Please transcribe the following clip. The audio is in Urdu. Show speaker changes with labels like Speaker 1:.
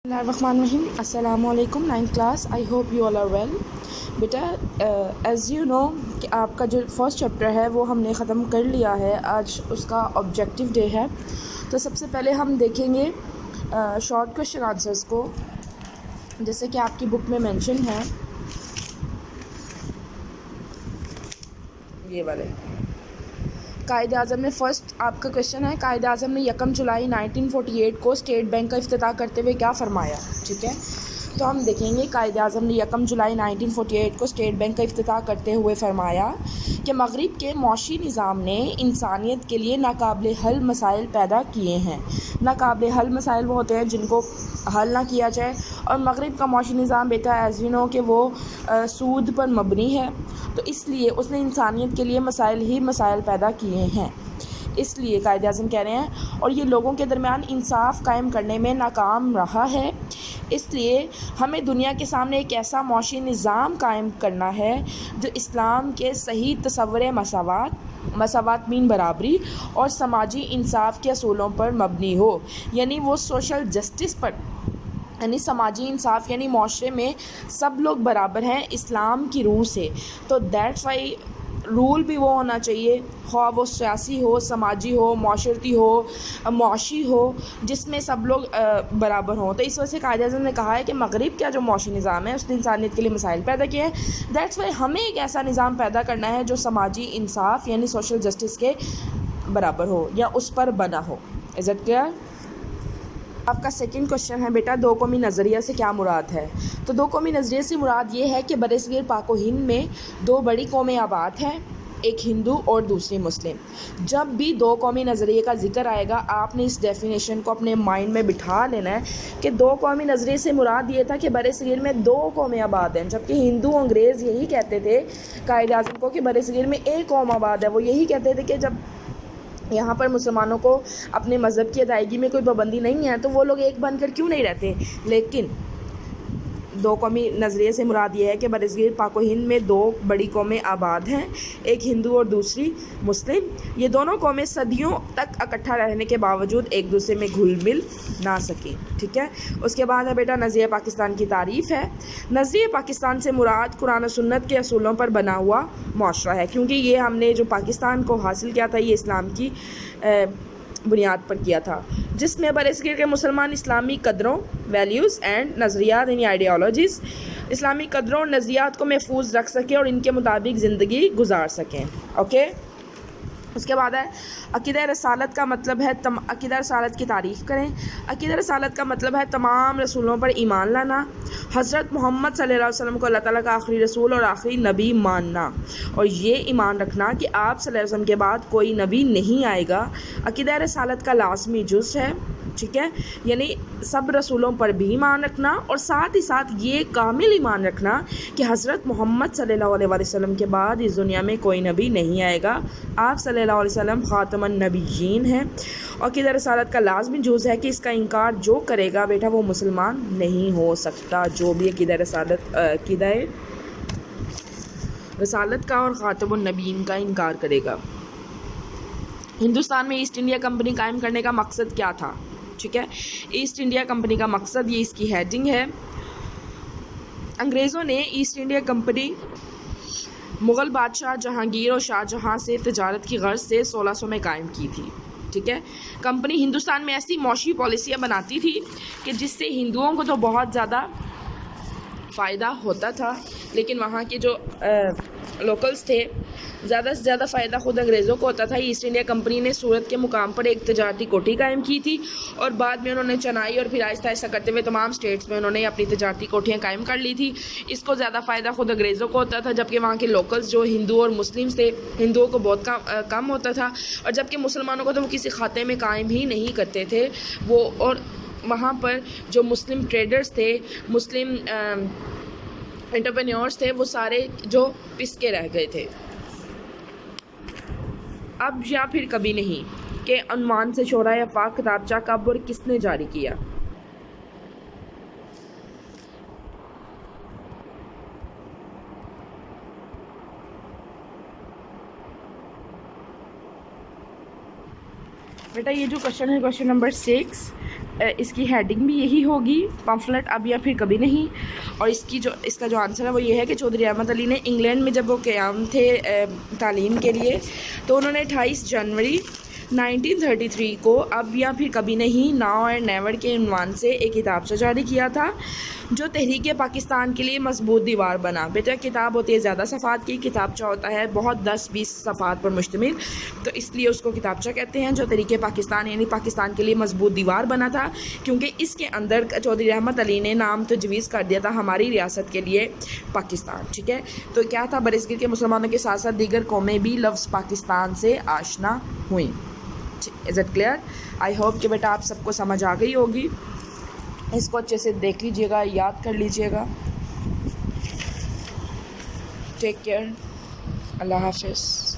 Speaker 1: Bismillahirrahmanirrahim. Assalamu alaikum 9th class. I hope you all are well. بیٹا ایز یو نو کہ آپ کا جو فرسٹ چیپٹر ہے وہ ہم نے ختم کر لیا ہے. آج اس کا آبجیکٹیو ڈے ہے. تو سب سے پہلے ہم دیکھیں گے شارٹ کویشچن آنسرز کو, جیسے کہ آپ کی بک میں مینشن ہے یہ والے. قائد اعظم نے فرسٹ آپ کا کویشچن ہے, قائد اعظم نے 1 جولائی 1948 کو اسٹیٹ بینک کا افتتاح کرتے ہوئے کیا فرمایا. ٹھیک ہے, تو ہم دیکھیں گے قائد اعظم نے 1 جولائی 1948 کو اسٹیٹ بینک کا افتتاح کرتے ہوئے فرمایا کہ مغرب کے معاشی نظام نے انسانیت کے لیے ناقابل حل مسائل پیدا کیے ہیں. ناقابل حل مسائل وہ ہوتے ہیں جن کو حل نہ کیا جائے, اور مغرب کا معاشی نظام بیٹا ایز یو نو کہ وہ سود پر مبنی ہے, تو اس لیے اس نے انسانیت کے لیے مسائل ہی مسائل پیدا کیے ہیں. اس لیے قائد اعظم کہہ رہے ہیں, اور یہ لوگوں کے درمیان انصاف قائم کرنے میں ناکام رہا ہے. اس لیے ہمیں دنیا کے سامنے ایک ایسا معاشی نظام قائم کرنا ہے جو اسلام کے صحیح تصور مساوات مین برابری اور سماجی انصاف کے اصولوں پر مبنی ہو. یعنی وہ سوشل جسٹس پر, یعنی سماجی انصاف, یعنی معاشرے میں سب لوگ برابر ہیں اسلام کی روح سے. تو دیٹس وائی رول بھی وہ ہونا چاہیے, خواہ وہ سیاسی ہو, سماجی ہو, معاشرتی ہو, معاشی ہو, جس میں سب لوگ برابر ہوں. تو اس وجہ سے قائد اعظم نے کہا ہے کہ مغرب کا جو معاشی نظام ہے اس نے انسانیت کے لیے مسائل پیدا کیے ہیں. دیٹس وائی ہمیں ایک ایسا نظام پیدا کرنا ہے جو سماجی انصاف یعنی سوشل جسٹس کے برابر ہو یا اس پر بنا ہو. Is it clear? آپ کا سیکنڈ کوشچن ہے بیٹا, دو قومی نظریہ سے کیا مراد ہے. تو دو قومی نظریے سے مراد یہ ہے کہ برصغیر پاک و ہند میں دو بڑی قومیں آباد ہیں, ایک ہندو اور دوسری مسلم. جب بھی دو قومی نظریے کا ذکر آئے گا آپ نے اس ڈیفینیشن کو اپنے مائنڈ میں بٹھا لینا ہے کہ دو قومی نظریے سے مراد یہ تھا کہ برصغیر میں دو قومیں آباد ہیں, جبکہ ہندو انگریز یہی کہتے تھے قائد اعظم کو کہ برصغیر میں ایک قوم آباد ہے. وہ یہی کہتے تھے کہ جب یہاں پر مسلمانوں کو اپنے مذہب کی ادائیگی میں کوئی پابندی نہیں ہے تو وہ لوگ ایک بن کر کیوں نہیں رہتے. لیکن دو قومی نظریے سے مراد یہ ہے کہ برصغیر پاک و ہند میں دو بڑی قومیں آباد ہیں, ایک ہندو اور دوسری مسلم. یہ دونوں قومیں صدیوں تک اکٹھا رہنے کے باوجود ایک دوسرے میں گھل مل نہ سکیں. ٹھیک ہے, اس کے بعد ہے بیٹا نظریہ پاکستان کی تعریف ہے. نظریہ پاکستان سے مراد قرآن و سنت کے اصولوں پر بنا ہوا معاشرہ ہے, کیونکہ یہ ہم نے جو پاکستان کو حاصل کیا تھا یہ اسلام کی بنیاد پر کیا تھا, جس میں برصغیر کے مسلمان اسلامی قدروں, ویلیوز اینڈ نظریات یعنی آئیڈیالوجیز, اسلامی قدروں اور نظریات کو محفوظ رکھ سکیں اور ان کے مطابق زندگی گزار سکیں. اوکے, اس کے بعد ہے عقیدہ رسالت کا مطلب ہے عقیدہ رسالت کی تعریف کریں. عقیدہ رسالت کا مطلب ہے تمام رسولوں پر ایمان لانا, حضرت محمد صلی اللہ علیہ وسلم کو اللہ تعالیٰ کا آخری رسول اور آخری نبی ماننا, اور یہ ایمان رکھنا کہ آپ صلی اللہ علیہ وسلم کے بعد کوئی نبی نہیں آئے گا. عقیدہ رسالت کا لازمی جز ہے. ٹھیک ہے, یعنی سب رسولوں پر بھی ایمان رکھنا, اور ساتھ ہی ساتھ یہ کامل ایمان رکھنا کہ حضرت محمد صلی اللہ علیہ وسلم کے بعد اس دنیا میں کوئی نبی نہیں آئے گا. آپ صلی اللہ علیہ وسلم خاتم النبیین ہیں. عقیدہ رسالت کا لازمی جز ہے کہ اس کا انکار جو کرے گا بیٹا وہ مسلمان نہیں ہو سکتا. جو بھی عقیدہ رسالت کا اور خاتم النبیین کا انکار کرے گا. ہندوستان میں ایسٹ انڈیا کمپنی قائم کرنے کا مقصد کیا تھا. ٹھیک ہے, ایسٹ انڈیا کمپنی کا مقصد, یہ اس کی ہیڈنگ ہے, انگریزوں نے ایسٹ انڈیا کمپنی مغل بادشاہ جہانگیر اور شاہ جہاں سے تجارت کی غرض سے 1600 میں قائم کی تھی. ٹھیک ہے, کمپنی ہندوستان میں ایسی معاشی پالیسیاں بناتی تھی کہ جس سے ہندوؤں کو تو بہت زیادہ فائدہ ہوتا تھا, لیکن وہاں کے جو لوکلز تھے زیادہ سے زیادہ فائدہ خود انگریزوں کو ہوتا تھا. ایسٹ انڈیا کمپنی نے سورت کے مقام پر ایک تجارتی کوٹھی قائم کی تھی, اور بعد میں انہوں نے چنائی اور پھر آہستہ آہستہ کرتے ہوئے تمام سٹیٹس میں انہوں نے اپنی تجارتی کوٹھیاں قائم کر لی تھی. اس کو زیادہ فائدہ خود انگریزوں کو ہوتا تھا, جبکہ وہاں کے لوکلز جو ہندو اور مسلم تھے, ہندوؤں کو بہت کم ہوتا تھا, اور جبکہ مسلمانوں کو تو وہ کسی خاتے میں قائم ہی نہیں کرتے تھے وہ. اور وہاں پر جو مسلم ٹریڈرز تھے, مسلم انٹرپرینیورز تھے, وہ سارے جو پس کے رہ گئے تھے. اب یا پھر کبھی نہیں کہ عنوان سے شورائ آفاق کتابچہ کب اور کس نے جاری کیا. بیٹا یہ جو کوشچن ہے کوشچن نمبر 6, اس کی ہیڈنگ بھی یہی ہوگی، پمفلٹ اب یا پھر کبھی نہیں. اور اس کا جو آنسر ہے وہ یہ ہے کہ چودھری احمد علی نے انگلینڈ میں جب وہ قیام تھے تعلیم کے لیے تو انہوں نے 28 جنوری 1933 کو اب یا پھر کبھی نہیں، ناؤ اینڈ نیور کے عنوان سے ایک کتابچہ جاری کیا تھا جو تحریک پاکستان کے لیے مضبوط دیوار بنا. بیٹا کتاب ہوتی ہے زیادہ صفحات کی، کتابچہ ہوتا ہے بہت 10-20 صفحات پر مشتمل، تو اس لیے اس کو کتابچہ کہتے ہیں. جو تحریک پاکستان یعنی پاکستان کے لیے مضبوط دیوار بنا تھا، کیونکہ اس کے اندر چودھری احمد علی نے نام تجویز کر دیا تھا ہماری ریاست کے لیے پاکستان. ٹھیک ہے، تو کیا تھا، برصغیر کے مسلمانوں کے ساتھ ساتھ دیگر قومیں بھی لفظ پاکستان سے آشنا ہوئیں. Is it clear? I hope کہ بیٹا آپ سب کو سمجھ آ گئی ہوگی. اس کو اچھے سے دیکھ لیجئے گا، یاد کر لیجئے گا. ٹیک کیئر، اللہ حافظ.